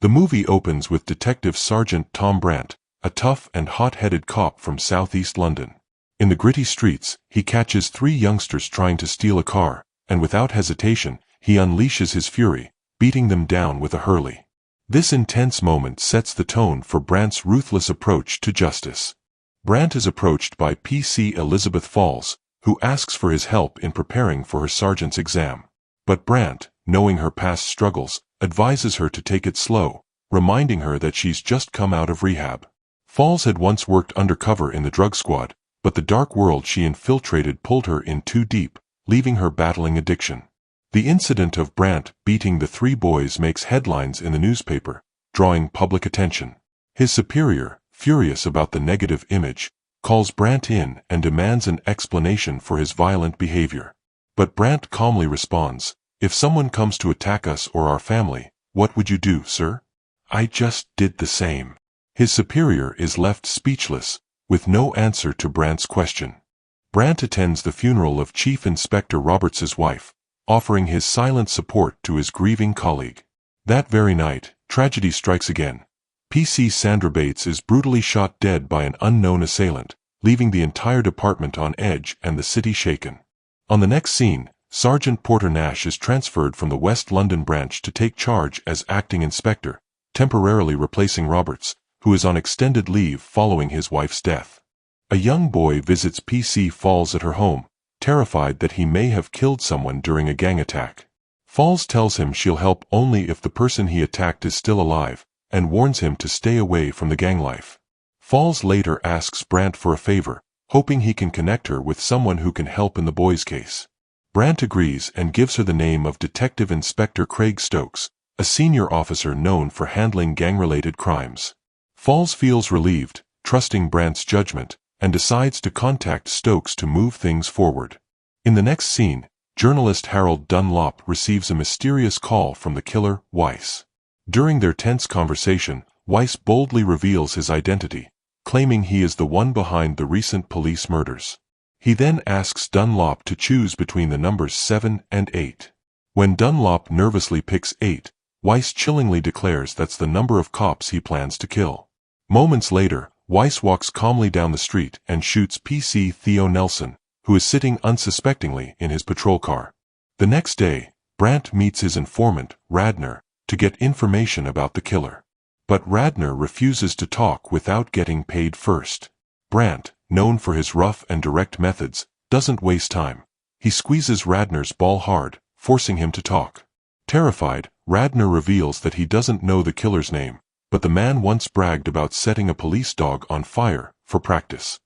The movie opens with Detective Sergeant Tom Brant, a tough and hot-headed cop from southeast London. In the gritty streets, he catches three youngsters trying to steal a car, and without hesitation, he unleashes his fury, beating them down with a hurley. This intense moment sets the tone for Brant's ruthless approach to justice. Brant is approached by PC Elizabeth Falls, who asks for his help in preparing for her sergeant's exam. But Brant, knowing her past struggles, advises her to take it slow, reminding her that she's just come out of rehab. Falls had once worked undercover in the drug squad, but the dark world she infiltrated pulled her in too deep, leaving her battling addiction. The incident of Brant beating the three boys makes headlines in the newspaper, drawing public attention. His superior, furious about the negative image, calls Brant in and demands an explanation for his violent behavior. But Brant calmly responds, "If someone comes to attack us or our family, what would you do, sir? I just did the same." His superior is left speechless, with no answer to Brant's question. Brant attends the funeral of Chief Inspector Roberts's wife, offering his silent support to his grieving colleague. That very night, tragedy strikes again. PC Sandra Bates is brutally shot dead by an unknown assailant, leaving the entire department on edge and the city shaken. On the next scene, Sergeant Porter Nash is transferred from the West London branch to take charge as acting inspector, temporarily replacing Roberts, who is on extended leave following his wife's death. A young boy visits PC Falls at her home, terrified that he may have killed someone during a gang attack. Falls tells him she'll help only if the person he attacked is still alive, and warns him to stay away from the gang life. Falls later asks Brant for a favor, hoping he can connect her with someone who can help in the boy's case. Brant agrees and gives her the name of Detective Inspector Craig Stokes, a senior officer known for handling gang-related crimes. Falls feels relieved, trusting Brant's judgment, and decides to contact Stokes to move things forward. In the next scene, journalist Harold Dunlop receives a mysterious call from the killer, Weiss. During their tense conversation, Weiss boldly reveals his identity, claiming he is the one behind the recent police murders. He then asks Dunlop to choose between the numbers 7 and 8. When Dunlop nervously picks 8, Weiss chillingly declares that's the number of cops he plans to kill. Moments later, Weiss walks calmly down the street and shoots PC Theo Nelson, who is sitting unsuspectingly in his patrol car. The next day, Brant meets his informant, Radner, to get information about the killer. But Radner refuses to talk without getting paid first. Brant, known for his rough and direct methods, doesn't waste time. He squeezes Radner's ball hard, forcing him to talk. Terrified, Radner reveals that he doesn't know the killer's name, but the man once bragged about setting a police dog on fire for practice.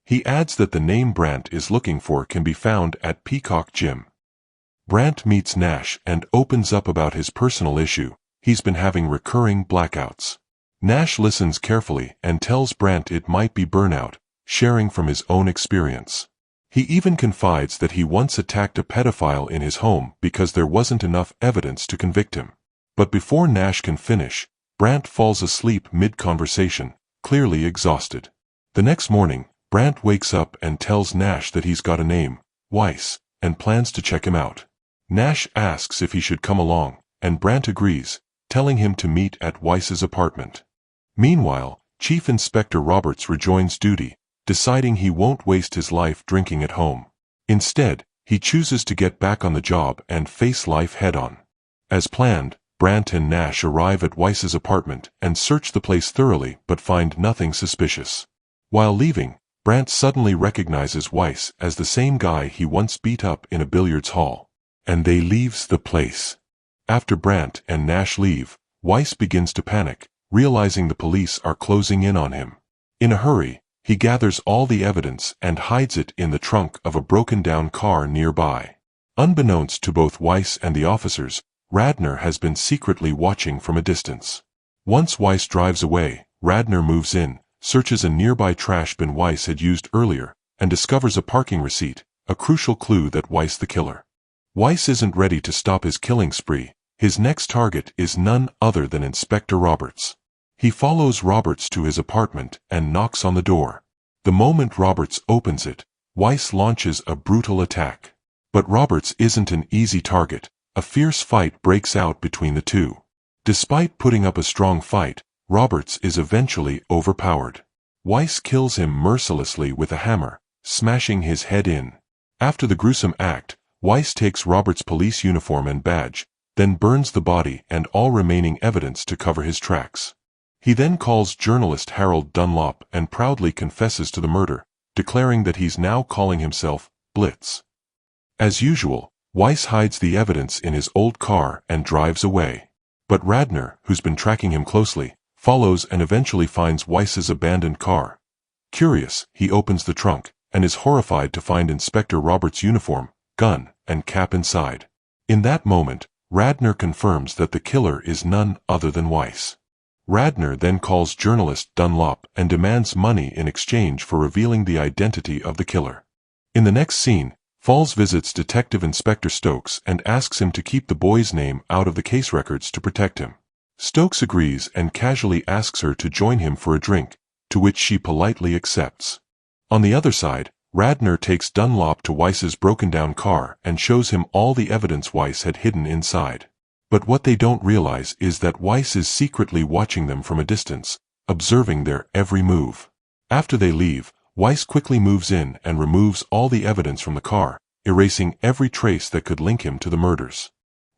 He adds that the name Brant is looking for can be found at Peacock Gym. Brant meets Nash and opens up about his personal issue. He's been having recurring blackouts. Nash listens carefully and tells Brant it might be burnout, sharing from his own experience. He even confides that he once attacked a pedophile in his home because there wasn't enough evidence to convict him. But before Nash can finish, Brant falls asleep mid-conversation, clearly exhausted. The next morning, Brant wakes up and tells Nash that he's got a name, Weiss, and plans to check him out. Nash asks if he should come along, and Brant agrees, telling him to meet at Weiss's apartment. Meanwhile, Chief Inspector Roberts rejoins duty, deciding he won't waste his life drinking at home. Instead, he chooses to get back on the job and face life head-on. As planned, Brant and Nash arrive at Weiss's apartment and search the place thoroughly but find nothing suspicious. While leaving, Brant suddenly recognizes Weiss as the same guy he once beat up in a billiards hall. And they leaves the place. After Brant and Nash leave, Weiss begins to panic, realizing the police are closing in on him. In a hurry, he gathers all the evidence and hides it in the trunk of a broken-down car nearby. Unbeknownst to both Weiss and the officers, Radner has been secretly watching from a distance. Once Weiss drives away, Radner moves in, searches a nearby trash bin Weiss had used earlier, and discovers a parking receipt, a crucial clue that Weiss the killer. Weiss isn't ready to stop his killing spree. His next target is none other than Inspector Roberts. He follows Roberts to his apartment and knocks on the door. The moment Roberts opens it, Weiss launches a brutal attack. But Roberts isn't an easy target. A fierce fight breaks out between the two. Despite putting up a strong fight, Roberts is eventually overpowered. Weiss kills him mercilessly with a hammer, smashing his head in. After the gruesome act, Weiss takes Roberts' police uniform and badge, then burns the body and all remaining evidence to cover his tracks. He then calls journalist Harold Dunlop and proudly confesses to the murder, declaring that he's now calling himself Blitz. As usual, Weiss hides the evidence in his old car and drives away. But Radner, who's been tracking him closely, follows and eventually finds Weiss's abandoned car. Curious, he opens the trunk and is horrified to find Inspector Roberts' uniform, gun, and cap inside. In that moment, Radner confirms that the killer is none other than Weiss. Radner then calls journalist Dunlop and demands money in exchange for revealing the identity of the killer. In the next scene, Falls visits Detective Inspector Stokes and asks him to keep the boy's name out of the case records to protect him. Stokes agrees and casually asks her to join him for a drink, to which she politely accepts. On the other side, Radner takes Dunlop to Weiss's broken-down car and shows him all the evidence Weiss had hidden inside. But what they don't realize is that Weiss is secretly watching them from a distance, observing their every move. After they leave, Weiss quickly moves in and removes all the evidence from the car, erasing every trace that could link him to the murders.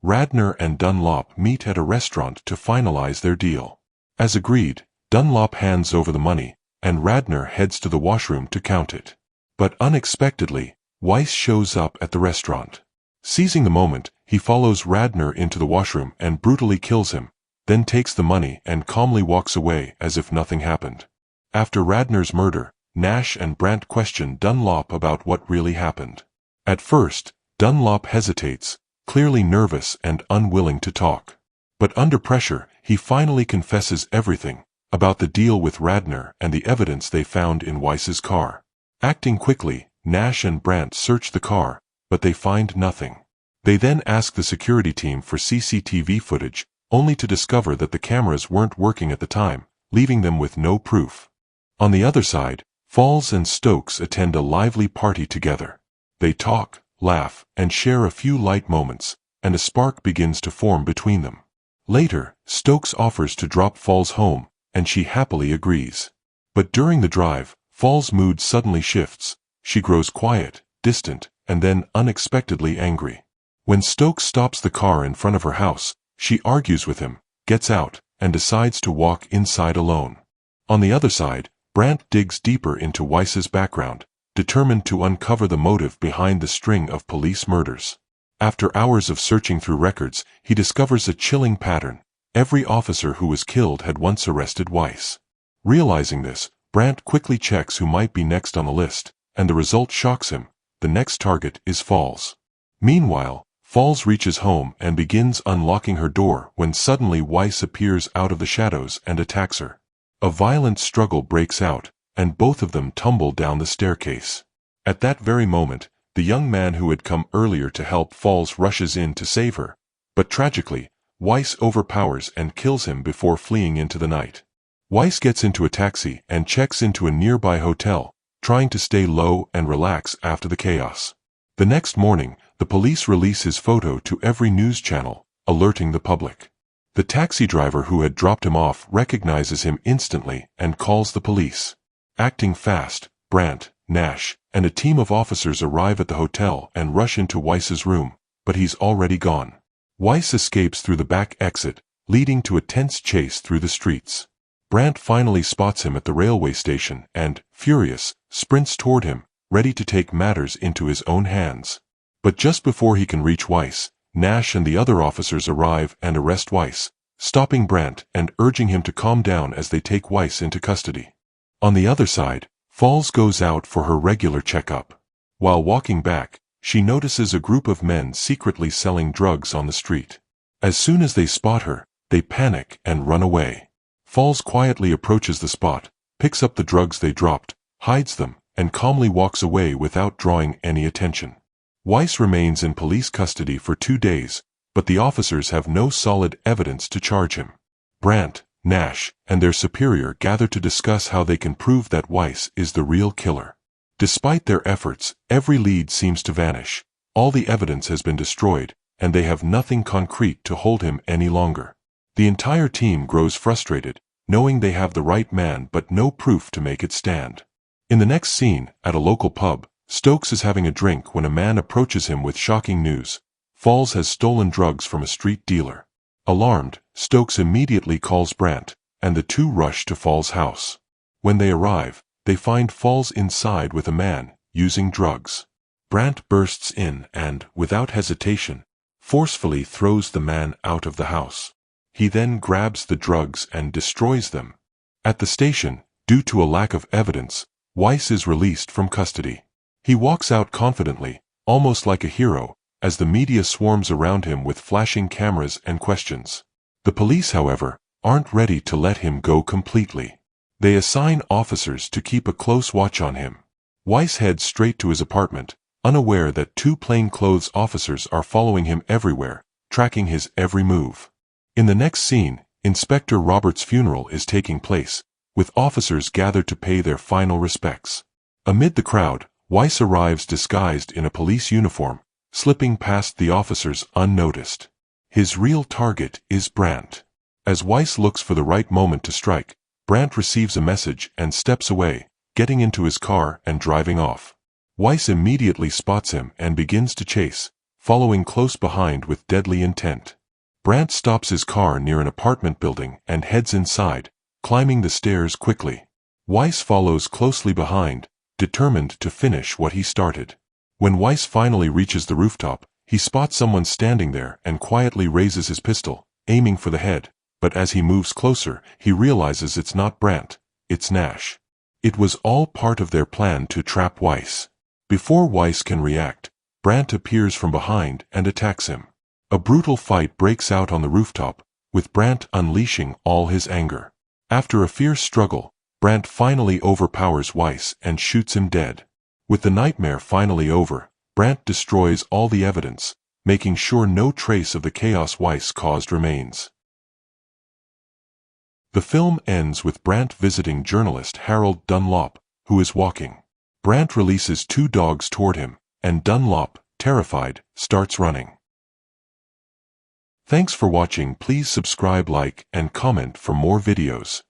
Radner and Dunlop meet at a restaurant to finalize their deal. As agreed, Dunlop hands over the money, and Radner heads to the washroom to count it. But unexpectedly, Weiss shows up at the restaurant. Seizing the moment, he follows Radner into the washroom and brutally kills him, then takes the money and calmly walks away as if nothing happened. After Radner's murder, Nash and Brant question Dunlop about what really happened. At first, Dunlop hesitates, clearly nervous and unwilling to talk. But under pressure, he finally confesses everything, about the deal with Radner and the evidence they found in Weiss's car. Acting quickly, Nash and Brant search the car, but they find nothing. They then ask the security team for CCTV footage, only to discover that the cameras weren't working at the time, leaving them with no proof. On the other side, Falls and Stokes attend a lively party together. They talk, laugh, and share a few light moments, and a spark begins to form between them. Later, Stokes offers to drop Falls home, and she happily agrees. But during the drive, Falls' mood suddenly shifts. She grows quiet, distant, and then unexpectedly angry. When Stokes stops the car in front of her house, she argues with him, gets out, and decides to walk inside alone. On the other side, Brant digs deeper into Weiss's background, determined to uncover the motive behind the string of police murders. After hours of searching through records, he discovers a chilling pattern. Every officer who was killed had once arrested Weiss. Realizing this, Brant quickly checks who might be next on the list, and the result shocks him. The next target is Falls. Meanwhile, Falls reaches home and begins unlocking her door when suddenly Weiss appears out of the shadows and attacks her. A violent struggle breaks out, and both of them tumble down the staircase. At that very moment, the young man who had come earlier to help Falls rushes in to save her, but tragically, Weiss overpowers and kills him before fleeing into the night. Weiss gets into a taxi and checks into a nearby hotel, trying to stay low and relax after the chaos. The next morning, the police release his photo to every news channel, alerting the public. The taxi driver who had dropped him off recognizes him instantly and calls the police. Acting fast, Brant, Nash, and a team of officers arrive at the hotel and rush into Weiss's room, but he's already gone. Weiss escapes through the back exit, leading to a tense chase through the streets. Brant finally spots him at the railway station and, furious, sprints toward him, ready to take matters into his own hands. But just before he can reach Weiss, Nash and the other officers arrive and arrest Weiss, stopping Brant and urging him to calm down as they take Weiss into custody. On the other side, Falls goes out for her regular checkup. While walking back, she notices a group of men secretly selling drugs on the street. As soon as they spot her, they panic and run away. Falls quietly approaches the spot, picks up the drugs they dropped, hides them, and calmly walks away without drawing any attention. Weiss remains in police custody for 2 days, but the officers have no solid evidence to charge him. Brant, Nash, and their superior gather to discuss how they can prove that Weiss is the real killer. Despite their efforts, every lead seems to vanish. All the evidence has been destroyed, and they have nothing concrete to hold him any longer. The entire team grows frustrated, knowing they have the right man but no proof to make it stand. In the next scene, at a local pub, Stokes is having a drink when a man approaches him with shocking news. Falls has stolen drugs from a street dealer. Alarmed, Stokes immediately calls Brant, and the two rush to Falls' house. When they arrive, they find Falls inside with a man, using drugs. Brant bursts in and, without hesitation, forcefully throws the man out of the house. He then grabs the drugs and destroys them. At the station, due to a lack of evidence, Weiss is released from custody. He walks out confidently, almost like a hero, as the media swarms around him with flashing cameras and questions. The police, however, aren't ready to let him go completely. They assign officers to keep a close watch on him. Weiss heads straight to his apartment, unaware that two plainclothes officers are following him everywhere, tracking his every move. In the next scene, Inspector Roberts' funeral is taking place, with officers gathered to pay their final respects. Amid the crowd, Weiss arrives disguised in a police uniform, slipping past the officers unnoticed. His real target is Brant. As Weiss looks for the right moment to strike, Brant receives a message and steps away, getting into his car and driving off. Weiss immediately spots him and begins to chase, following close behind with deadly intent. Brant stops his car near an apartment building and heads inside, climbing the stairs quickly. Weiss follows closely behind, determined to finish what he started. When Weiss finally reaches the rooftop, he spots someone standing there and quietly raises his pistol, aiming for the head, but as he moves closer, he realizes it's not Brant, it's Nash. It was all part of their plan to trap Weiss. Before Weiss can react, Brant appears from behind and attacks him. A brutal fight breaks out on the rooftop, with Brant unleashing all his anger. After a fierce struggle, Brant finally overpowers Weiss and shoots him dead. With the nightmare finally over, Brant destroys all the evidence, making sure no trace of the chaos Weiss caused remains. The film ends with Brant visiting journalist Harold Dunlop, who is walking. Brant releases two dogs toward him, and Dunlop, terrified, starts running. Thanks for watching. Please subscribe, like, and comment for more videos.